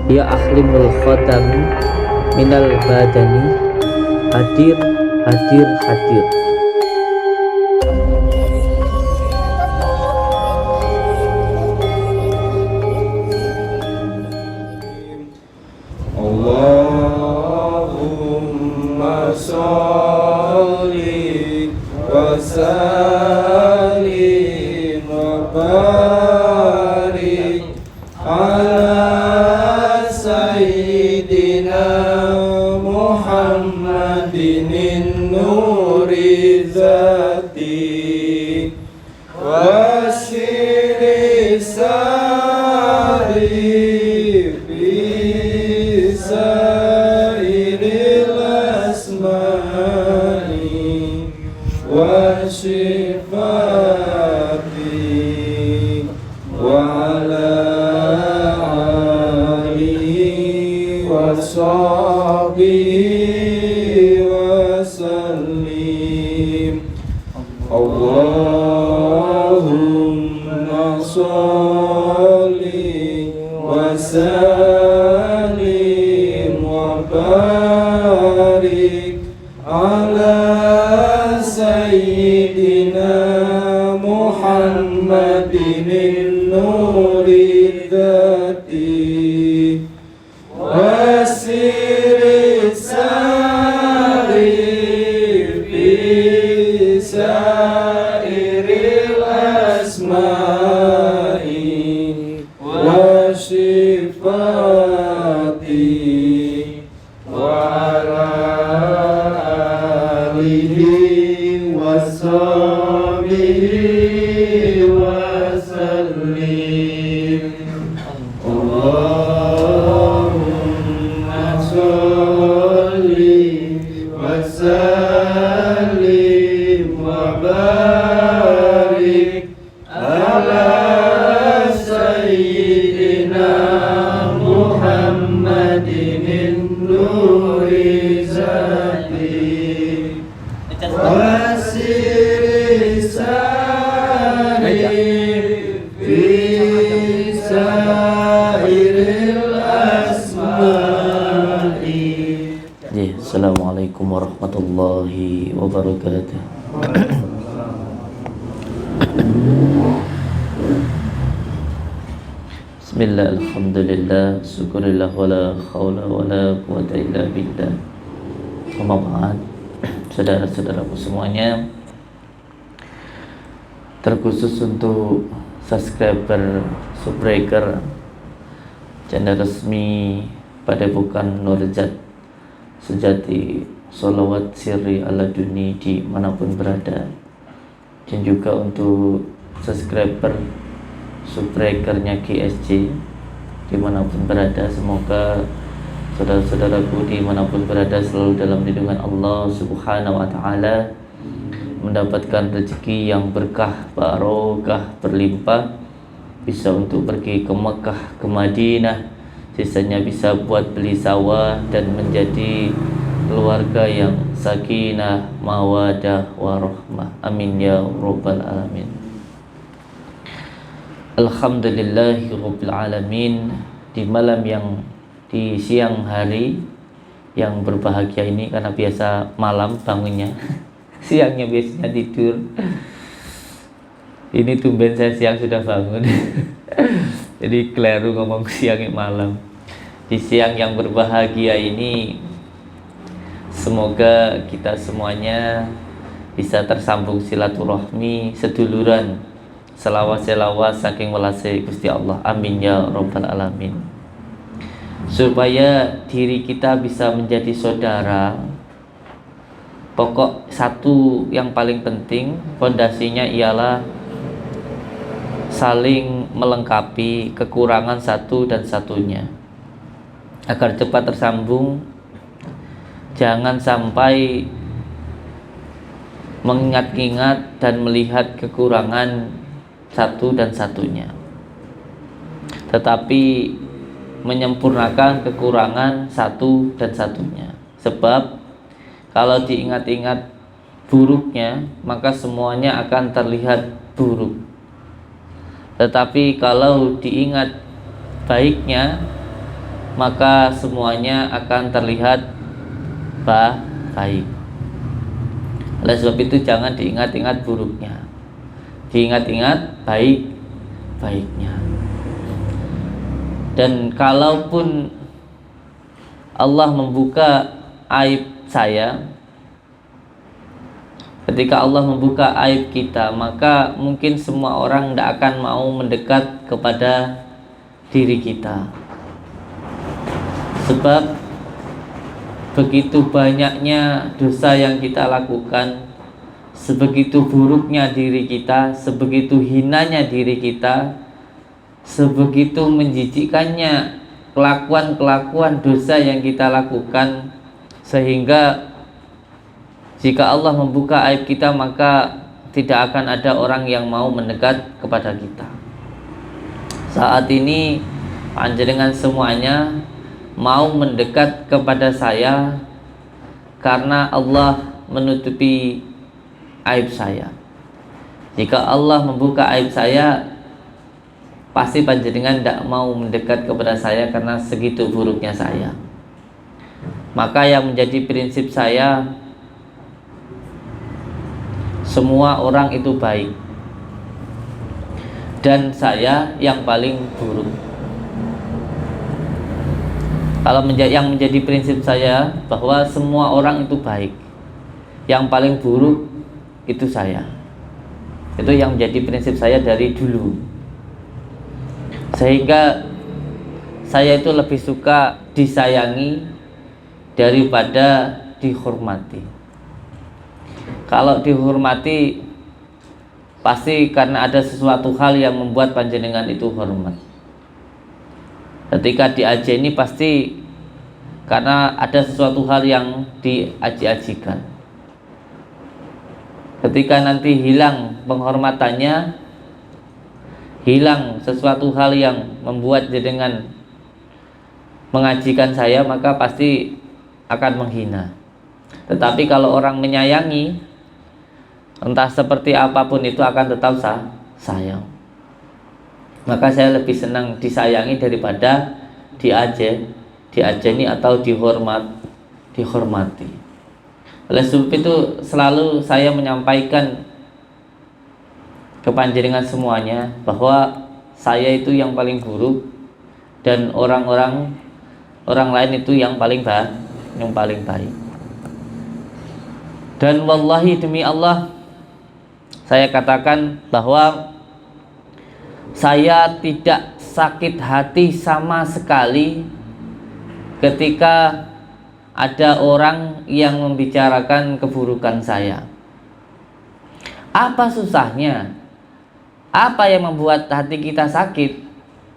Ya ahlimul khatami minal badani, hadir hadir hadir. Allahumma sholli wa sallim wa barik ala sayyidina Muhammadin nuri zati wa syiri sari وشفاتي وعلى آله وصحبه وسلم اللهم صل وسلم وبارك على سيدنا محمد النور الذاتي وسر الساري في سائر الأسماء وصفاته وعلى آله وصحبه وسلم اللهم صل وسلم وبارك على سيدنا محمد النور ذاتي وسر ساري في سائر الأسماء. Assalamualaikum warahmatullahi wabarakatuh. Bismillah, alhamdulillah, syukurillah, wala khawla wala quwata illa billah. Amma ba'd. Saudara-saudaraku semuanya, terkhusus untuk subscriber subbreaker channel resmi Padepokan Nurjat Sejati Sholawat Sirri ala Duni di manapun berada, dan juga untuk subscriber subbreakernya GSJ dimanapun berada, semoga saudara-saudaraku dimanapun berada selalu dalam lindungan Allah Subhanahu wa Ta'ala, mendapatkan rezeki yang berkah, barokah, berlimpah, bisa untuk pergi ke Mekah, ke Madinah, sisanya bisa buat beli sawah dan menjadi keluarga yang sakinah, mawadah, warahmah. Amin ya rabbal alamin. Alhamdulillahirabbil alamin. Di siang hari yang berbahagia ini, karena biasa malam bangunnya siangnya biasanya tidur, ini tumben saya siang sudah bangun jadi keliru ngomong siangnya malam. Di siang yang berbahagia ini, semoga kita semuanya bisa tersambung silaturahmi seduluran, selawat saking welase Gusti Allah. Amin ya rabbal alamin. Supaya diri kita bisa menjadi saudara, pokok satu yang paling penting, fondasinya ialah saling melengkapi kekurangan satu dan satunya agar cepat tersambung. Jangan sampai mengingat-ingat dan melihat kekurangan satu dan satunya, tetapi menyempurnakan kekurangan satu dan satunya. Sebab kalau diingat-ingat buruknya, maka semuanya akan terlihat buruk. Tetapi kalau diingat baiknya, maka semuanya akan terlihat baik. Oleh sebab itu jangan diingat-ingat buruknya, diingat-ingat baiknya. Dan kalaupun Allah membuka aib saya, ketika Allah membuka aib kita, maka mungkin semua orang tidak akan mau mendekat kepada diri kita. Sebab begitu banyaknya dosa yang kita lakukan, sebegitu buruknya diri kita, sebegitu hinanya diri kita, sebegitu menjijikkannya kelakuan-kelakuan dosa yang kita lakukan, sehingga jika Allah membuka aib kita, maka tidak akan ada orang yang mau mendekat kepada kita. Saat ini panjenengan semuanya mau mendekat kepada saya karena Allah menutupi aib saya. Jika Allah membuka aib saya, pasti panjenengan tidak mau mendekat kepada saya karena segitu buruknya saya. Maka yang menjadi prinsip saya, semua orang itu baik dan saya yang paling buruk. Kalau yang menjadi prinsip saya bahwa semua orang itu baik, yang paling buruk itu saya. Itu yang menjadi prinsip saya dari dulu. Sehingga saya itu lebih suka disayangi daripada dihormati. Kalau dihormati pasti karena ada sesuatu hal yang membuat panjenengan itu hormat. Ketika diajeni pasti karena ada sesuatu hal yang diaji-ajikan. Ketika nanti hilang penghormatannya, hilang sesuatu hal yang membuat jenengan mengajikan saya, maka pasti akan menghina. Tetapi kalau orang menyayangi, entah seperti apapun itu akan tetap sayang. Maka saya lebih senang disayangi daripada diajeni atau dihormati. Oleh sebab itu selalu saya menyampaikan ke panjenengan semuanya bahwa saya itu yang paling buruk dan orang lain itu yang paling baik. Dan wallahi demi Allah, saya katakan bahwa saya tidak sakit hati sama sekali ketika ada orang yang membicarakan keburukan saya. Apa susahnya? Apa yang membuat hati kita sakit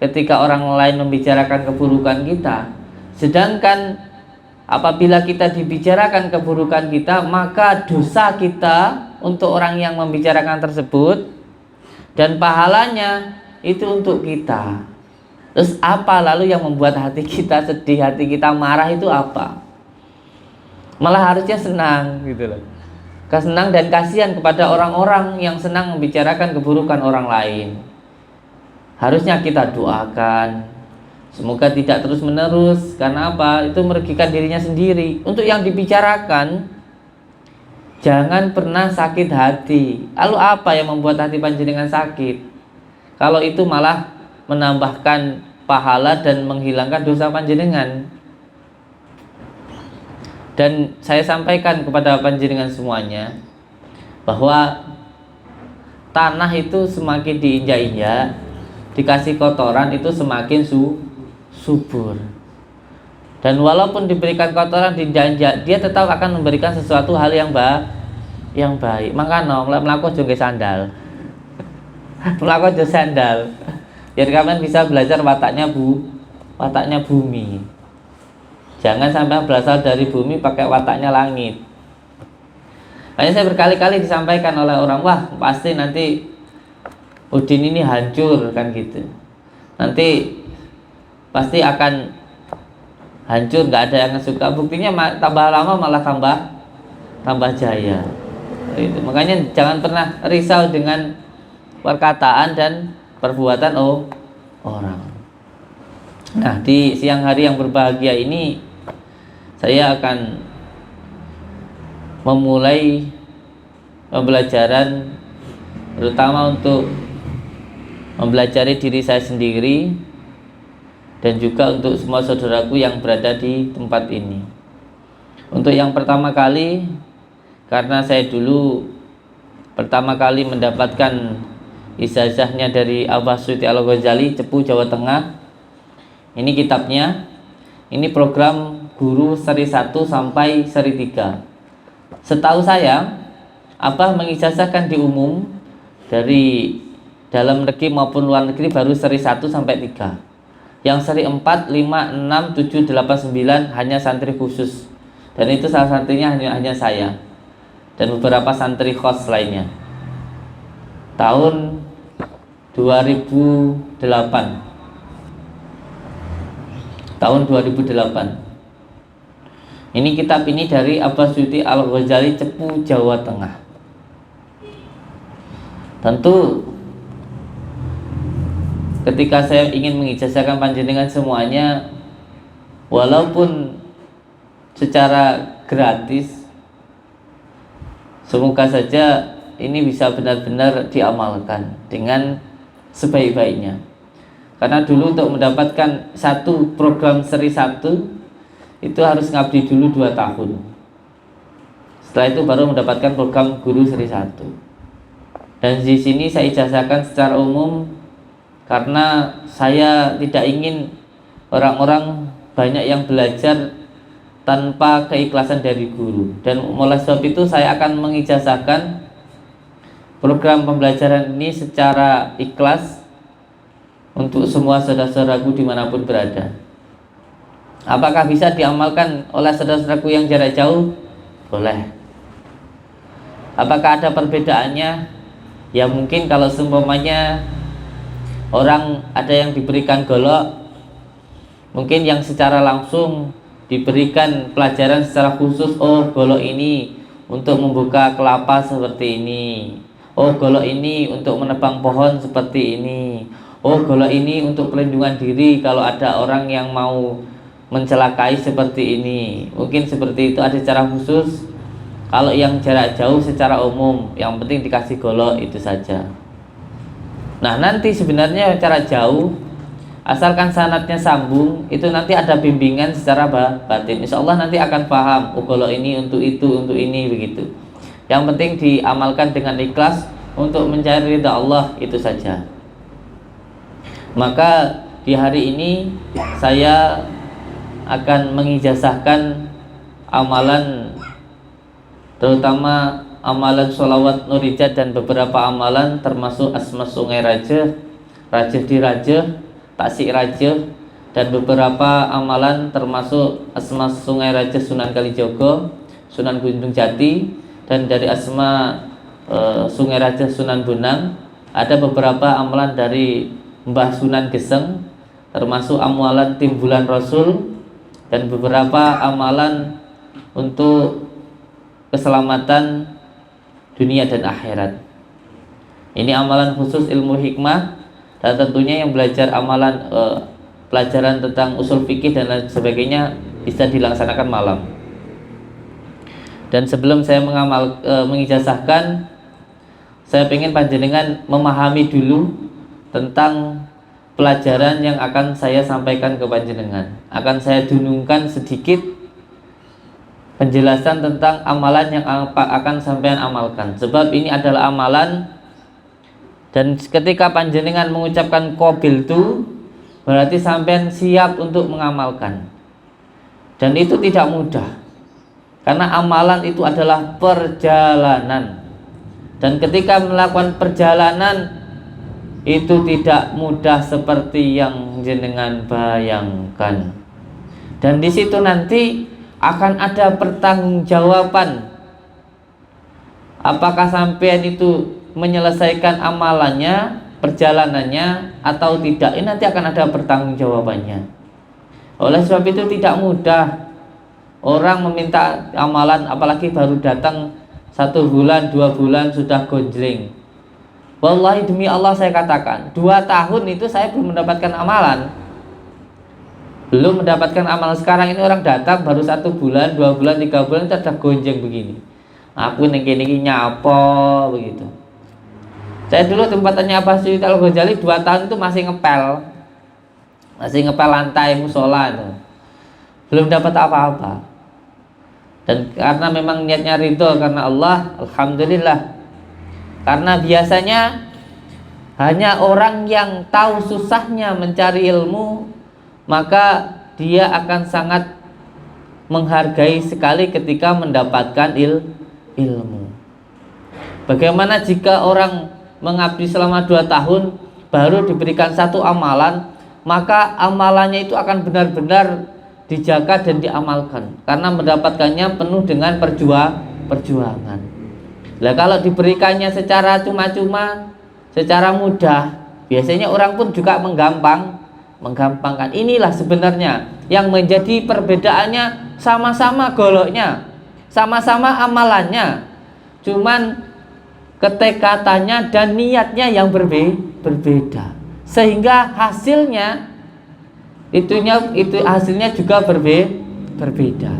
ketika orang lain membicarakan keburukan kita? Sedangkan apabila kita dibicarakan keburukan kita, maka dosa kita untuk orang yang membicarakan tersebut dan pahalanya itu untuk kita. Terus apa lalu yang membuat hati kita sedih, hati kita marah itu apa? Malah harusnya senang gitu loh. Senang dan kasihan kepada orang-orang yang senang membicarakan keburukan orang lain. Harusnya kita doakan semoga tidak terus menerus. Karena apa? Itu merugikan dirinya sendiri. Untuk yang dibicarakan, jangan pernah sakit hati. Lalu apa yang membuat hati panjenengan sakit? Kalau itu malah menambahkan pahala dan menghilangkan dosa panjenengan. Dan saya sampaikan kepada panjenengan semuanya bahwa tanah itu semakin diinjak-injak, dikasih kotoran itu semakin subur. Dan walaupun diberikan kotoran diinjak-injak, dia tetap akan memberikan sesuatu hal yang baik. Makanya melakukan juga sandal. Melakukan juga sandal. Biar kalian bisa belajar wataknya bumi. Jangan sampai berasal dari bumi pakai wataknya langit. Makanya saya berkali-kali disampaikan oleh orang, wah pasti nanti Udin ini hancur kan gitu. Nanti pasti akan hancur, nggak ada yang suka. Buktinya tambah lama malah tambah jaya. Itu. Makanya jangan pernah risau dengan perkataan dan perbuatan orang. Nah, di siang hari yang berbahagia ini saya akan memulai pembelajaran terutama untuk mempelajari diri saya sendiri dan juga untuk semua saudaraku yang berada di tempat ini. Untuk yang pertama kali, karena saya dulu pertama kali mendapatkan ijazahnya dari Abah Suyuti Al-Ghazali, Cepu, Jawa Tengah. Ini kitabnya. Ini program guru seri 1 sampai seri 3. Setahu saya, Abah mengijazahkan di umum dari dalam negeri maupun luar negeri baru seri 1 sampai 3. Yang seri 4, 5, 6, 7, 8, 9 hanya santri khusus. Dan itu salah satunya hanya saya dan beberapa santri khos lainnya. Tahun 2008. Tahun 2008. Ini kitab ini dari Abah Suyuti Al-Ghazali, Cepu, Jawa Tengah. Tentu ketika saya ingin mengijazahkan panjenengan semuanya, walaupun secara gratis, semoga saja ini bisa benar-benar diamalkan dengan sebaik-baiknya. Karena dulu untuk mendapatkan satu program seri 1 itu harus ngabdi dulu 2 tahun. Setelah itu baru mendapatkan program guru seri 1. Dan di sini saya ijazahkan secara umum karena saya tidak ingin orang-orang banyak yang belajar tanpa keikhlasan dari guru. Dan oleh sebab itu saya akan mengijazahkan program pembelajaran ini secara ikhlas untuk semua saudara-saudaraku dimanapun berada. Apakah bisa diamalkan oleh saudara-saudaraku yang jarak jauh? Boleh. Apakah ada perbedaannya? Ya mungkin kalau seumpamanya orang ada yang diberikan golok, mungkin yang secara langsung diberikan pelajaran secara khusus. Oh, golok ini untuk membuka kelapa seperti ini. Oh, golok ini untuk menebang pohon seperti ini. Oh, golok ini untuk pelindungan diri kalau ada orang yang mau mencelakai seperti ini. Mungkin seperti itu, ada secara khusus. Kalau yang jarak jauh secara umum, yang penting dikasih golok itu saja. Nah, nanti sebenarnya jarak jauh, asalkan sanadnya sambung, itu nanti ada bimbingan secara batin. Insya Allah nanti akan paham, oh golok ini untuk itu, untuk ini, begitu. Yang penting diamalkan dengan ikhlas untuk mencari ridha Allah, itu saja. Maka di hari ini saya akan mengijazahkan amalan, terutama amalan sholawat nurijat dan beberapa amalan termasuk asma sungai Rajah, Rajah di Rajah, taksik Rajah, dan beberapa amalan termasuk asma sungai Rajah Sunan Kalijogo, Sunan Gunung Jati, dan dari asma sungai Rajah Sunan Bonang. Ada beberapa amalan dari Mbah Sunan Geseng, termasuk amalan timbulan Rasul, dan beberapa amalan untuk keselamatan dunia dan akhirat. Ini amalan khusus ilmu hikmah, dan tentunya yang belajar amalan pelajaran tentang usul fikih dan lain sebagainya bisa dilaksanakan malam. Dan sebelum saya mengijazahkan, saya ingin panjenengan memahami dulu tentang pelajaran yang akan saya sampaikan ke panjenengan. Akan saya dunungkan sedikit penjelasan tentang amalan yang akan sampean amalkan. Sebab ini adalah amalan, dan ketika panjenengan mengucapkan qabil itu berarti sampean siap untuk mengamalkan. Dan itu tidak mudah, karena amalan itu adalah perjalanan. Dan ketika melakukan perjalanan itu tidak mudah seperti yang jenengan bayangkan. Dan di situ nanti akan ada pertanggungjawaban. Apakah sampean itu menyelesaikan amalannya, perjalanannya atau tidak? Ini nanti akan ada pertanggungjawabannya. Oleh sebab itu tidak mudah orang meminta amalan, apalagi baru datang 1 bulan, 2 bulan sudah gonjling. Wallahi demi Allah saya katakan, 2 tahun itu saya belum mendapatkan amalan. Belum mendapatkan amal. Sekarang ini orang datang baru 1 bulan, 2 bulan, 3 bulan itu ada gonjeng begini. Aku niki nyapa begitu. Saya dulu tempatnya Abbas Syuuti Al-Ghazali 2 tahun itu masih ngepel lantai musola itu. Belum dapat apa-apa. Dan karena memang niatnya ridho karena Allah, alhamdulillah. Karena biasanya hanya orang yang tahu susahnya mencari ilmu, maka dia akan sangat menghargai sekali ketika mendapatkan ilmu. Bagaimana jika orang mengabdi selama 2 tahun baru diberikan 1 amalan, maka amalannya itu akan benar-benar dijaga dan diamalkan karena mendapatkannya penuh dengan perjuangan. Nah, kalau diberikannya secara cuma-cuma, secara mudah, biasanya orang pun juga menggampangkan. Inilah sebenarnya yang menjadi perbedaannya, sama-sama goloknya, sama-sama amalannya, cuman ketekatannya dan niatnya yang berbeda, sehingga hasilnya hasilnya juga berbeda.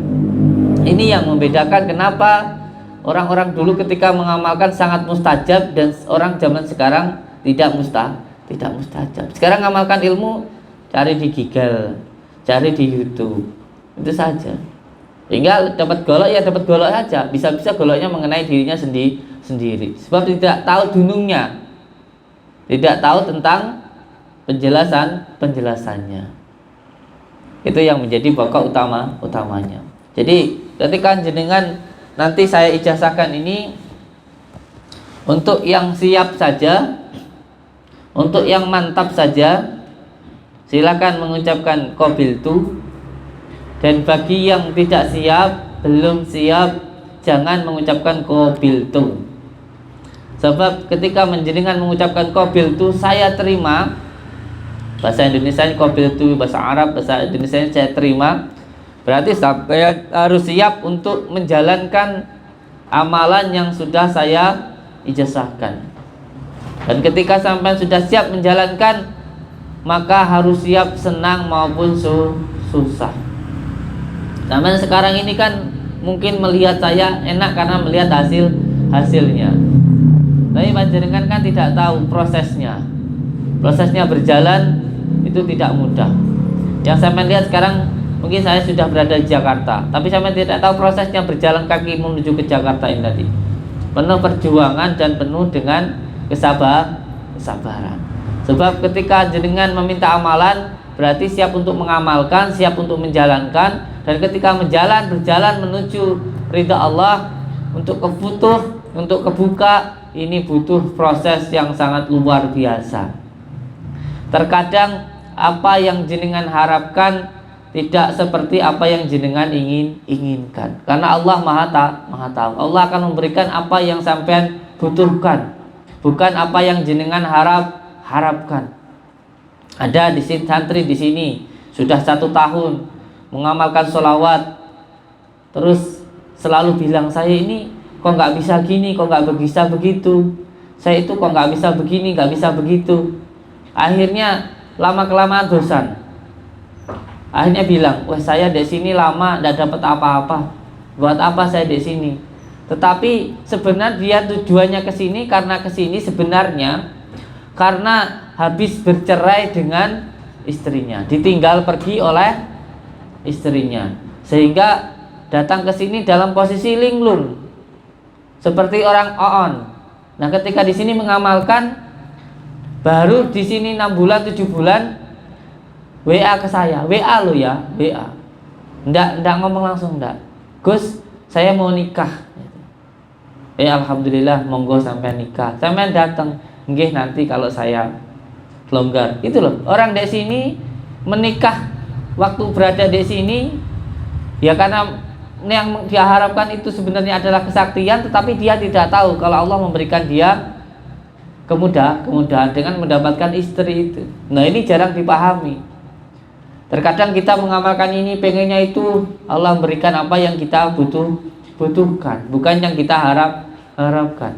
Ini yang membedakan kenapa orang-orang dulu ketika mengamalkan sangat mustajab dan orang zaman sekarang tidak mustajab. Sekarang mengamalkan ilmu, cari di Google, cari di YouTube, itu saja. Hingga dapat golok ya dapat golok saja. Bisa-bisa goloknya mengenai dirinya sendiri. Sebab tidak tahu dunungnya, tidak tahu tentang penjelasannya. Itu yang menjadi pokok utamanya. Jadi ketika jenengan nanti saya ijazahkan ini, untuk yang siap saja, untuk yang mantap saja, silakan mengucapkan qabiltu. Dan bagi yang tidak siap, belum siap, jangan mengucapkan qabiltu. Sebab ketika menjenengan mengucapkan qabiltu, saya terima, bahasa Indonesia qabiltu, bahasa Arab, bahasa Indonesia saya terima, berarti saya harus siap untuk menjalankan amalan yang sudah saya ijazahkan. Dan ketika sampai sudah siap menjalankan, maka harus siap senang maupun susah. Sampai sekarang ini kan mungkin melihat saya enak karena melihat hasilnya. Tapi panjenengan kan tidak tahu prosesnya. Prosesnya berjalan itu tidak mudah. Yang saya lihat sekarang, mungkin saya sudah berada di Jakarta, tapi saya tidak tahu prosesnya berjalan kaki menuju ke Jakarta ini tadi. Penuh perjuangan dan penuh dengan kesabaran. Sebab ketika jenengan meminta amalan, berarti siap untuk mengamalkan, siap untuk menjalankan. Dan ketika berjalan menuju ridha Allah, untuk kebutuh, untuk kebuka, ini butuh proses yang sangat luar biasa. Terkadang apa yang jenengan harapkan tidak seperti apa yang jenengan inginkan. Karena Allah maha tahu. Allah akan memberikan apa yang sampean butuhkan, bukan apa yang jenengan harapkan. Ada di sini santri di sini sudah 1 tahun mengamalkan sholawat, terus selalu bilang, saya ini kok nggak bisa gini, kok nggak bisa begitu, saya itu kok nggak bisa begini, nggak bisa begitu. Akhirnya lama kelamaan bosan. Akhirnya bilang, wah saya di sini lama nggak dapat apa-apa, buat apa saya di sini? Tetapi sebenarnya dia tujuannya ke sini karena ke sini sebenarnya karena habis bercerai dengan istrinya, ditinggal pergi oleh istrinya, sehingga datang ke sini dalam posisi linglung seperti orang oon. Nah, ketika di sini mengamalkan, baru di sini 6 bulan 7 bulan WA ke saya, WA lo ya, WA. Ndak ngomong langsung, ndak. Gus, saya mau nikah. Alhamdulillah, monggo sampai nikah. Sampai datang, nggih nanti kalau saya longgar. Itu loh, orang di sini menikah waktu berada di sini ya karena yang dia harapkan itu sebenarnya adalah kesaktian, tetapi dia tidak tahu kalau Allah memberikan dia kemudahan dengan mendapatkan istri itu. Nah, ini jarang dipahami. Terkadang kita mengamalkan ini pengennya itu Allah memberikan apa yang kita butuhkan, bukan yang kita harapkan.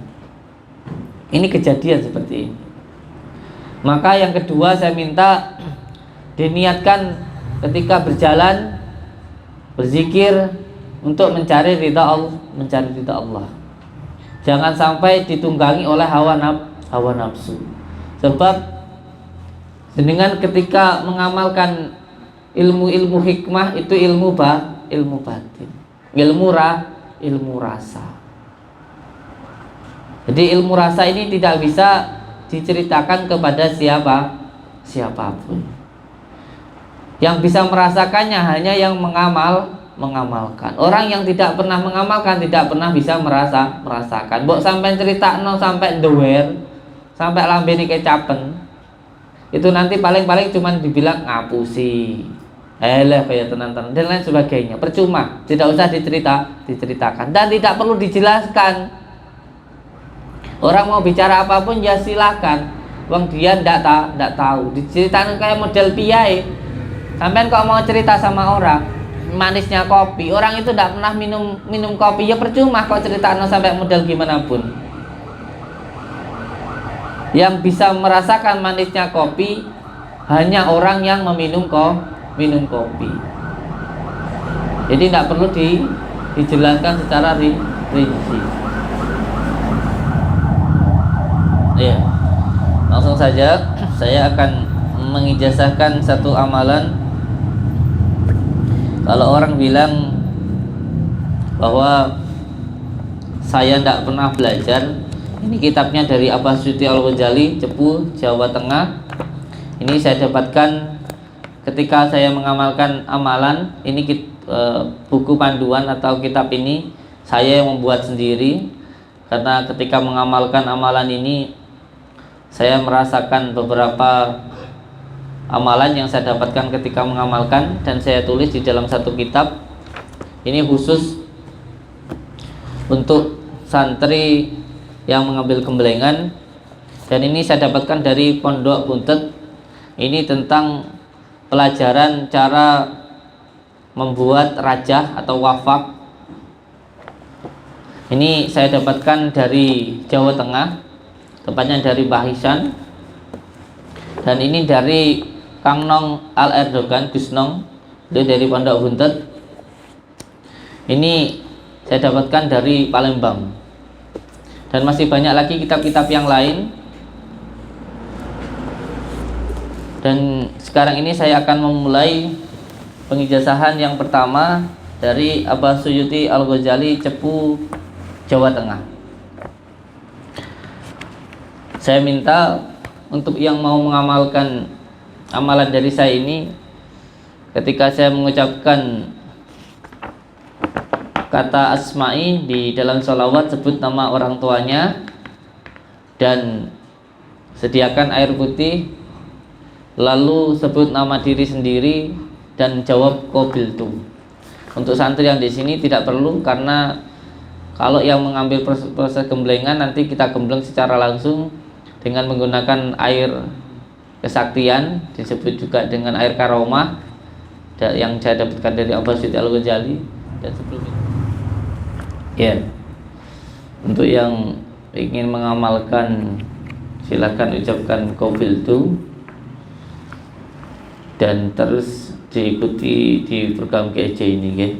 Ini kejadian seperti ini. Maka yang kedua saya minta diniatkan ketika berjalan berzikir untuk mencari ridha Allah. Jangan sampai ditunggangi oleh hawa nafsu. Sebab dengan ketika mengamalkan ilmu hikmah itu ilmu batin, ilmu rasa. Jadi ilmu rasa ini tidak bisa diceritakan kepada siapapun. Yang bisa merasakannya hanya yang mengamalkan. Orang yang tidak pernah mengamalkan tidak pernah bisa merasakan. Mbok sampai critakno sampai ndewer, sampai lambene kecapen. Itu nanti paling-paling cuman dibilang ngapusi. Kayak tenan-tenan dan lain sebagainya. Percuma, tidak usah diceritakan dan tidak perlu dijelaskan. Orang mau bicara apapun ya silakan. Wong dia ndak tahu. Diceritakan kayak model piye. Sampean kok mau cerita sama orang manisnya kopi, orang itu ndak pernah minum kopi, ya percuma kok ceritakan sampai model gimana pun. Yang bisa merasakan manisnya kopi hanya orang yang minum kopi. Jadi ndak perlu dijelaskan secara rinci. Ya, langsung saja saya akan mengijazahkan satu amalan. Kalau orang bilang bahwa saya tidak pernah belajar, ini kitabnya dari Abbas Suyuti Al-Ghazali, Cepu, Jawa Tengah. Ini saya dapatkan ketika saya mengamalkan amalan. Ini buku panduan atau kitab ini saya yang membuat sendiri. Karena ketika mengamalkan amalan ini saya merasakan beberapa amalan yang saya dapatkan ketika mengamalkan dan saya tulis di dalam satu kitab. Ini khusus untuk santri yang mengambil gembelengan, dan ini saya dapatkan dari Pondok Buntet. Ini tentang pelajaran cara membuat rajah atau wafak. Ini saya dapatkan dari Jawa Tengah, tepatnya dari Mbah Hisan, dan ini dari Kang Nong Al Erdogan, Gus Nong, itu dari Pondok Buntet. Ini saya dapatkan dari Palembang, dan masih banyak lagi kitab-kitab yang lain. Dan sekarang ini saya akan memulai pengijazahan yang pertama dari Abbas Suyuti Al-Ghazali, Cepu, Jawa Tengah. Saya minta untuk yang mau mengamalkan amalan dari saya ini, ketika saya mengucapkan kata asma'i di dalam sholawat, sebut nama orang tuanya dan sediakan air putih, lalu sebut nama diri sendiri dan jawab qabiltu. Untuk santri yang di sini tidak perlu, karena kalau yang mengambil proses gemblengan nanti kita gembleng secara langsung dengan menggunakan air kesaktian, disebut juga dengan air karomah, yang saya dapatkan dari Abbas Suyuti Al-Ghazali. Dan sebelumnya ya, untuk yang ingin mengamalkan silakan ucapkan qabiltu dan terus diikuti di program GJ ini, ya.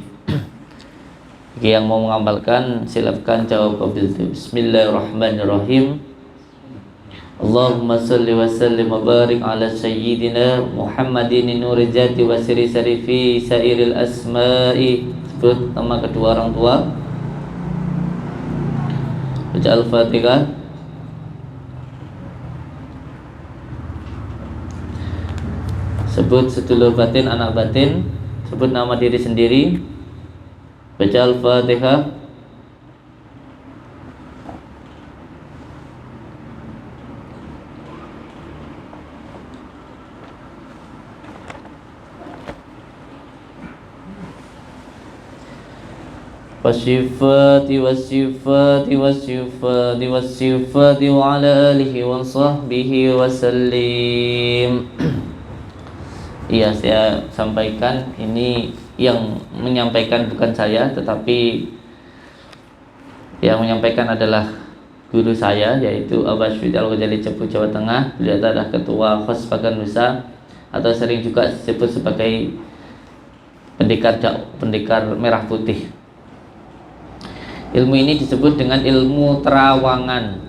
Yang mau mengamalkan silakan jawab qabiltu. Bismillahirrahmanirrahim. Allahumma salli wa sallim wa barik ala sayyidina Muhammadin nuri jati wa siri sarifi sairil asma'i. Sebut nama kedua orang tua, baca Al-Fatihah. Sebut sedulur batin, anak batin. Sebut nama diri sendiri, baca Al-Fatihah. Wasyifati wasyifati wasyifati wasyifati wa ala alihi wa sahbihi wa sallim. Iya, saya sampaikan, ini yang menyampaikan bukan saya, tetapi yang menyampaikan adalah guru saya, yaitu Abbas Suyuti Al-Ghazali, Cepu, Jawa Tengah. Beliau adalah ketua Khos Pagan Nusa, atau sering juga disebut sebagai pendekar merah putih. Ilmu ini disebut dengan ilmu terawangan.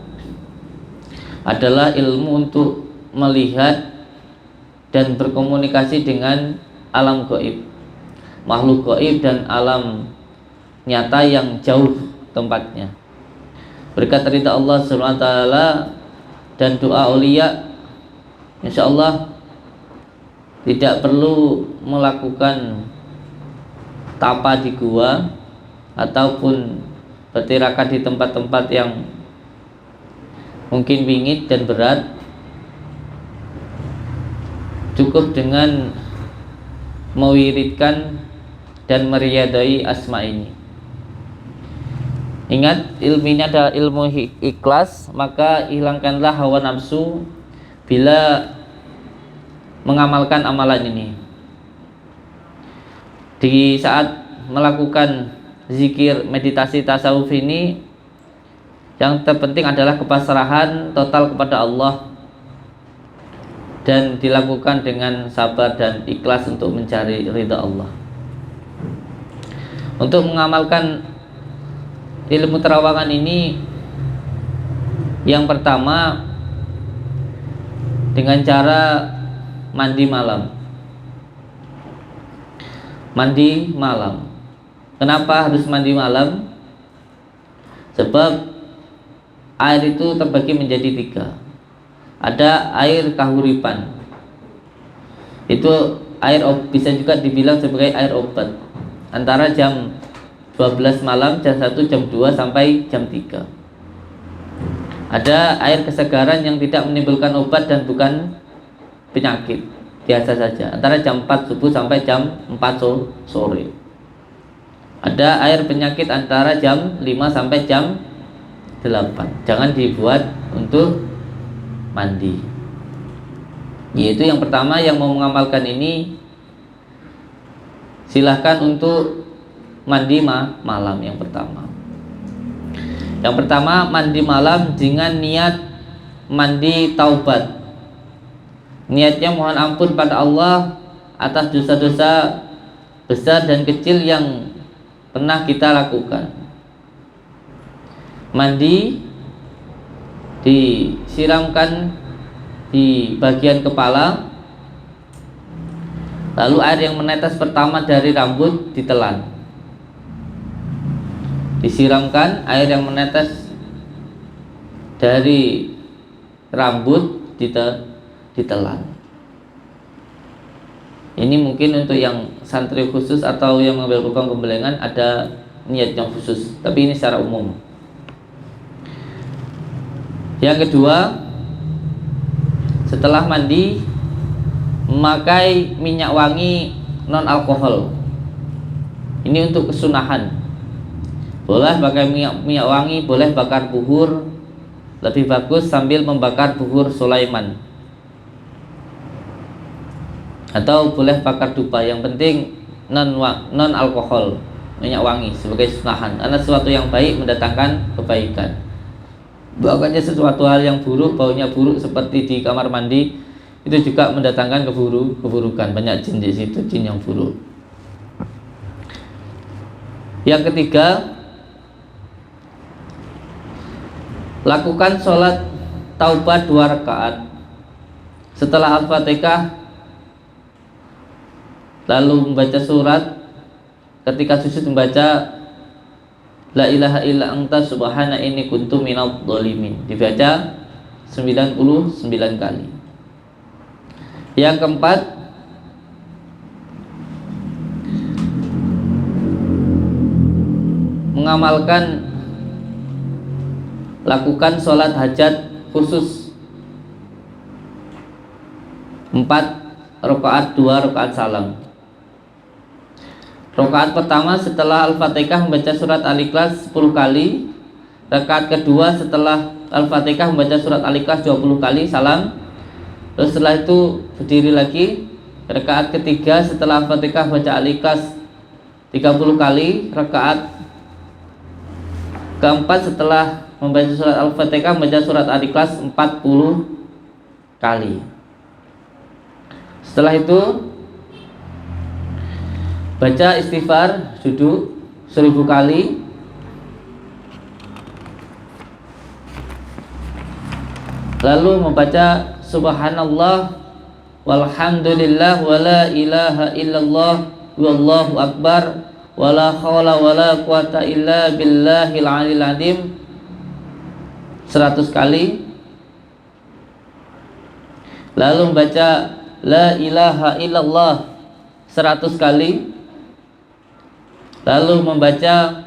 Adalah ilmu untuk melihat dan berkomunikasi dengan alam gaib, makhluk gaib dan alam nyata yang jauh tempatnya. Berkat ridha Allah SWT dan doa aulia, insya Allah tidak perlu melakukan tapa di gua ataupun bertirakat di tempat-tempat yang mungkin bingit dan berat. Cukup dengan mewiridkan dan meriadai asma ini. Ingat, ilmu ini adalah ilmu ikhlas, maka hilangkanlah hawa nafsu bila mengamalkan amalan ini. Di saat melakukan zikir, meditasi, tasawuf ini, yang terpenting adalah kepasrahan total kepada Allah dan dilakukan dengan sabar dan ikhlas untuk mencari ridha Allah. Untuk mengamalkan ilmu terawangan ini, yang pertama dengan cara mandi malam. Mandi malam. Kenapa harus mandi malam? Sebab air itu terbagi menjadi 3. Ada air kahuripan. Itu air bisa juga dibilang sebagai air obat. Antara jam 12 malam, jam 1, jam 2 sampai jam 3. Ada air kesegaran yang tidak menimbulkan obat dan bukan penyakit, biasa saja. Antara jam 4 subuh sampai jam 4 sore. Ada air penyakit antara jam 5 sampai jam 8. Jangan dibuat untuk mandi. Yaitu yang pertama, yang mau mengamalkan ini silahkan untuk mandi malam yang pertama. Yang pertama, mandi malam dengan niat mandi taubat. Niatnya mohon ampun pada Allah atas dosa-dosa besar dan kecil yang pernah kita lakukan. Mandi disiramkan di bagian kepala, lalu air yang menetes pertama dari rambut ditelan. Disiramkan air yang menetes dari rambut ditelan. Ini mungkin untuk yang santri khusus atau yang mengambil hukum pembelengan ada niat yang khusus, tapi ini secara umum. Yang kedua, setelah mandi memakai minyak wangi non alkohol. Ini untuk kesunahan. Boleh pakai minyak wangi, boleh bakar buhur. Lebih bagus sambil membakar buhur Sulaiman. Atau boleh bakar dupa, yang penting non alkohol, minyak wangi sebagai sunahan, karena sesuatu yang baik mendatangkan kebaikan. Bahkannya sesuatu hal yang buruk, baunya buruk seperti di kamar mandi, itu juga mendatangkan keburukan. Banyak jin di situ, jin yang buruk. Yang ketiga, lakukan sholat taubat 2 rakaat setelah Al-Fatihah, lalu membaca surat. Ketika sujud membaca La ilaha illa anta subhana inni kuntu minadh dhalimin, dibaca 99 kali. Yang keempat, mengamalkan lakukan sholat hajat khusus 4 rakaat, 2 rakaat salam. Rakaat pertama setelah Al-Fatihah membaca surat Al-Ikhlas 10 kali. Rakaat kedua setelah Al-Fatihah membaca surat Al-Ikhlas 20 kali, salam. Terus setelah itu berdiri lagi. Rakaat ketiga setelah Al-Fatihah baca Al-Ikhlas 30 kali. Rakaat keempat setelah membaca surat Al-Fatihah membaca surat Al-Ikhlas 40 kali. Setelah itu Baca istighfar, duduk 1000 kali. Lalu membaca subhanallah walhamdulillah wala ilaha illallah wallahu akbar wala haula wala quwata illa billahil aliyil azim 100 kali. Lalu membaca la ilaha illallah 100 kali. Lalu membaca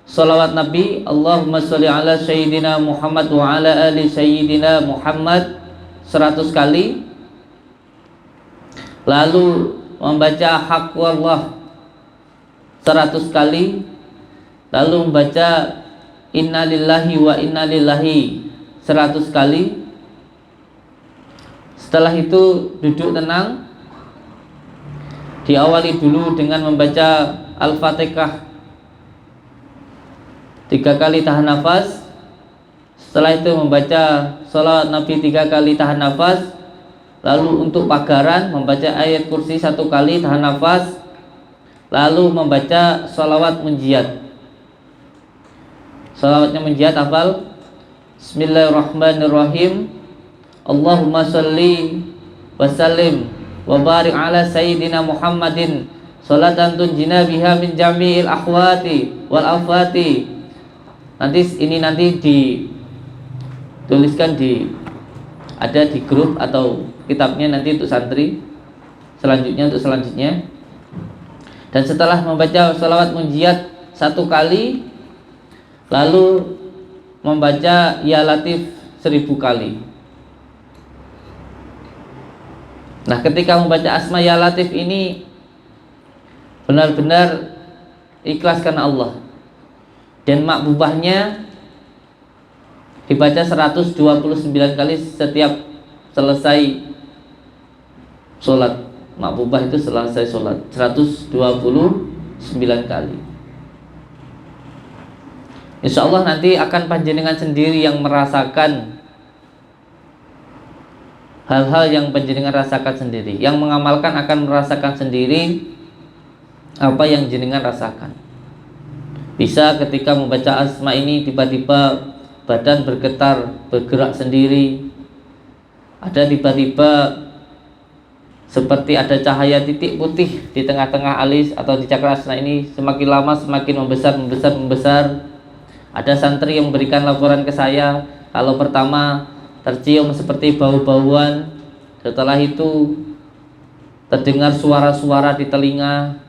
salawat Nabi, Allahumma sholli ala sayyidina Muhammad wa ala ali sayyidina Muhammad 100 kali. Lalu membaca haqqallah 100 kali. Lalu membaca innalillahi wa innalillahi 100 kali. Setelah itu duduk tenang. Diawali dulu dengan membaca Al-Fatihah 3 kali tahan nafas. Setelah itu membaca salawat Nabi 3 kali tahan nafas. Lalu untuk pagaran membaca ayat kursi 1 kali tahan nafas. Lalu membaca salawat munjiat. Salawatnya munjiat hafal. Bismillahirrahmanirrahim. Allahumma sholli wa sallim wa barik ala sayyidina Muhammadin sholatan tunjina biha min jami'il akhwati wal afati. Nanti dituliskan ada di grup atau kitabnya nanti untuk santri selanjutnya. Dan setelah membaca sholawat munjiat 1 kali, lalu membaca ya latif 1000 kali. Nah, ketika membaca asma ya latif ini benar-benar ikhlas karena Allah. Dan makbubahnya dibaca 129 kali setiap selesai sholat. Makbubah itu selesai sholat 129 kali. Insya Allah nanti akan panjenengan sendiri yang merasakan hal-hal yang panjenengan rasakan sendiri. Yang mengamalkan akan merasakan sendiri apa yang jenengan rasakan. Bisa ketika membaca asma ini tiba-tiba badan bergetar, bergerak sendiri. Ada tiba-tiba seperti ada cahaya titik putih di tengah-tengah alis atau di cakra asma ini, semakin lama semakin membesar. Ada santri yang memberikan laporan ke saya, kalau pertama tercium seperti bau-bauan, setelah itu terdengar suara-suara di telinga,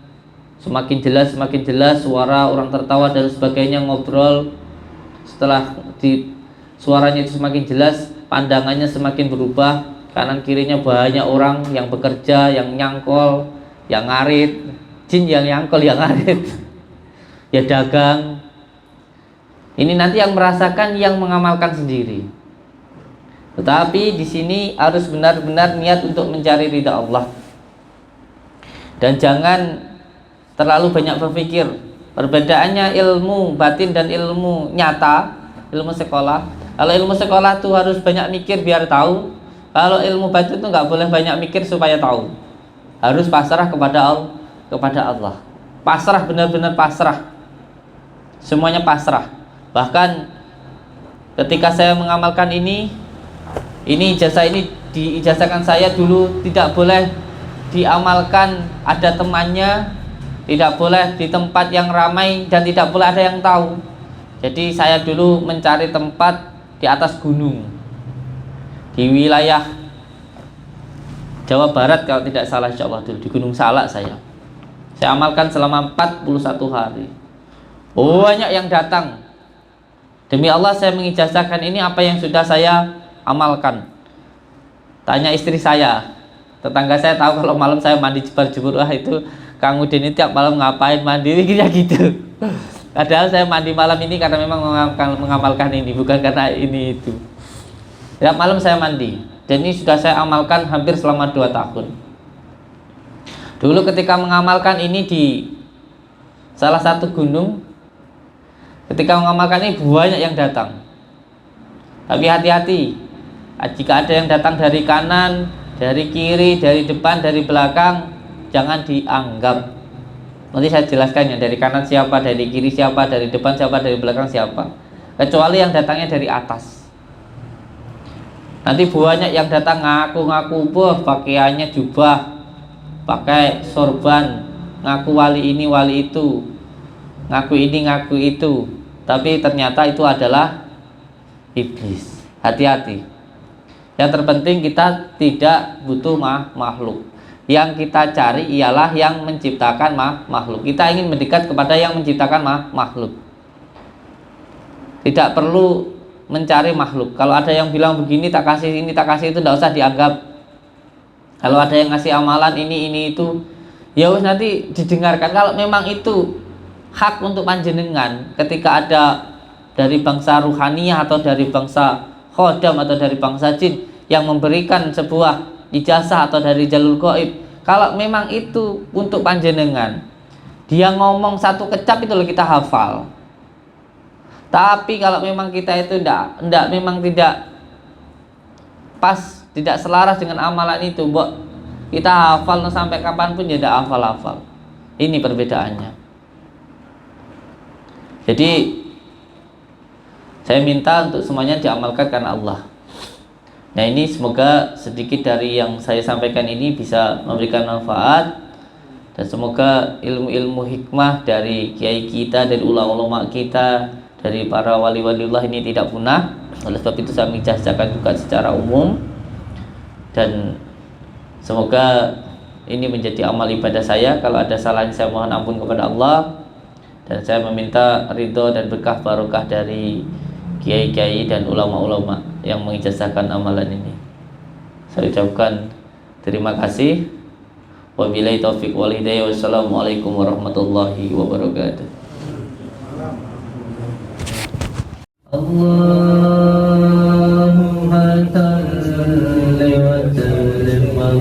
semakin jelas suara orang tertawa dan sebagainya, ngobrol. Setelah suaranya itu semakin jelas, pandangannya semakin berubah. Kanan kirinya banyak orang yang bekerja, yang nyangkol, yang ngarit, jin yang nyangkol, yang ngarit, ya dagang. Ini nanti yang merasakan, yang mengamalkan sendiri. Tetapi di sini harus benar-benar niat untuk mencari ridha Allah. Dan jangan terlalu banyak berpikir. Perbedaannya ilmu batin dan ilmu nyata, ilmu sekolah. Kalau ilmu sekolah tuh harus banyak mikir biar tahu. Kalau ilmu batin itu nggak boleh banyak mikir supaya tahu. Harus pasrah kepada Allah. Pasrah, benar-benar pasrah. Semuanya pasrah. Bahkan ketika saya mengamalkan ini ijazah ini diijazahkan saya dulu tidak boleh diamalkan ada temannya, tidak boleh di tempat yang ramai, dan tidak boleh ada yang tahu. Jadi saya dulu mencari tempat di atas gunung di wilayah Jawa Barat kalau tidak salah, insyaallah dulu di Gunung Salak. Saya amalkan selama 41 hari. Banyak yang datang. Demi Allah saya mengijazahkan ini apa yang sudah saya amalkan. Tanya istri saya, tetangga saya tahu kalau malam saya mandi jemur. Wah, itu Kang Udin ini tiap malam ngapain mandi gitu. Padahal saya mandi malam ini karena memang mengamalkan ini, bukan karena ini itu. Tiap malam saya mandi. Dan ini sudah saya amalkan hampir selama 2 tahun. Dulu ketika mengamalkan ini di salah satu gunung, ketika mengamalkan ini banyak yang datang. Tapi hati-hati, jika ada yang datang dari kanan, dari kiri, dari depan, dari belakang, jangan dianggap. Nanti saya jelaskan ya, dari kanan siapa, dari kiri siapa, dari depan siapa, dari belakang siapa. Kecuali yang datangnya dari atas. Nanti banyak yang datang ngaku-ngaku, pakaiannya jubah, pakai sorban, ngaku wali ini wali itu, ngaku ini ngaku itu, tapi ternyata itu adalah iblis. Hati-hati. Yang terpenting kita tidak butuh makhluk. Yang kita cari ialah yang menciptakan makhluk. Kita ingin mendekat kepada yang menciptakan makhluk. Tidak perlu mencari makhluk. Kalau ada yang bilang begini tak kasih ini tak kasih itu, tidak usah dianggap. Kalau ada yang ngasih amalan ini itu, ya wis nanti didengarkan. Kalau memang itu hak untuk panjenengan, ketika ada dari bangsa ruhaniyah atau dari bangsa khodam atau dari bangsa jin yang memberikan sebuah ijazah atau dari jalul gaib, kalau memang itu untuk panjenengan, dia ngomong satu kecap itu loh kita hafal. Tapi kalau memang kita itu memang tidak pas, tidak selaras dengan amalan itu, mbok kita hafal sampai kapanpun ya tidak hafal-hafal. Ini perbedaannya. Jadi saya minta untuk semuanya diamalkan karena Allah. Nah, ini semoga sedikit dari yang saya sampaikan ini bisa memberikan manfaat, dan semoga ilmu-ilmu hikmah dari kiai kita, dari ulama-ulama kita, dari para wali-waliullah ini tidak punah. Oleh sebab itu saya mengijazakan juga secara umum, dan semoga ini menjadi amal ibadah saya. Kalau ada salahnya saya mohon ampun kepada Allah, dan saya meminta ridho dan berkah barokah dari kiai-kiai dan ulama-ulama yang mengijazahkan amalan ini. Saya ucapkan terima kasih. Wabillahi taufiq wal hidayah. Wassalamualaikum warahmatullahi wabarakatuh. Allahumma salli wa sallim wa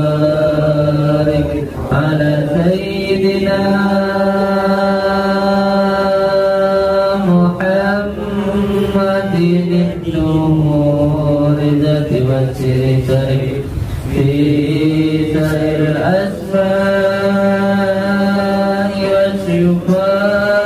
barik ala sayyidina في سائر الأسماء والصفات